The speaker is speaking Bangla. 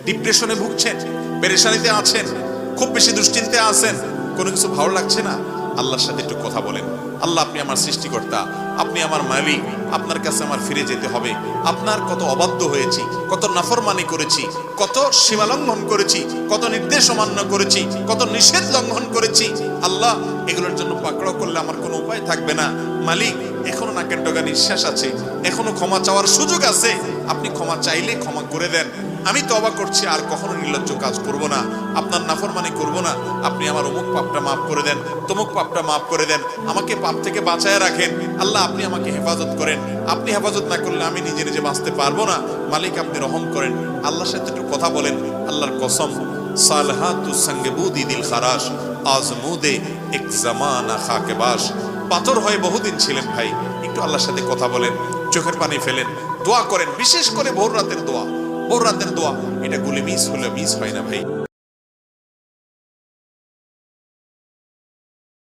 ডিপ্রেশনে ভুগছেন, পেরেশানিতে আছেন, খুব বেশি দুশ্চিন্তায় আছেন, কোনো কিছু ভালো লাগছে না, আল্লাহর সাথে একটু কথা বলেন। আল্লাহ, আপনি আমার সৃষ্টিকর্তা, আপনি আমার মালিক, আপনার কাছে আমার ফিরে যেতে হবে। আপনার কত অবাধ্য হয়েছি, কত নাফরমানি করেছি, কত সীমা লঙ্ঘন করেছি, কত নির্দেশ অমান্য করেছি, কত নিষেধ লঙ্ঘন করেছি। আল্লাহ, এগুলোর জন্য পাকড়াও করলে আমার কোনো উপায় থাকবে না। মালিক, এখনো নাকের ডগা নিঃশ্বাস আছে, এখনো ক্ষমা চাওয়ার সুযোগ আছে। আপনি ক্ষমা চাইলে ক্ষমা করে দেন। আমি তওবা করছি, আর কখনো নির্লজ্জ কাজ করব না, আপনার নাফরমানি করব না। আপনি আমার অমুক পাপটা মাফ করে দেন, তমুক পাপটা মাফ করে দেন, আমাকে পাপ থেকে বাঁচায় রাখেন। আল্লাহ, আপনি আমাকে হেফাজত করেন। আপনি হেফাজত না করলে আমি নিজে নিজে বাঁচতে পারবো না। মালিক, আপনি রহম করেন। আল্লাহর সাথে একটু কথা বলেন। আল্লাহর কসম, সালহাতু সঙ্গবুদি দিল খারাস, আজমুদে এক জামানা খাকে বাস। পাথর হয়ে বহুদিন ছিলেন ভাই, একটু আল্লাহর সাথে কথা বলেন, চোখের পানি ফেলেন, দোয়া করেন। বিশেষ করে ভোর রাতের দোয়া, ভোর রাতের দোয়া, এটা গুলি মিস হলে মিস হয় না ভাই।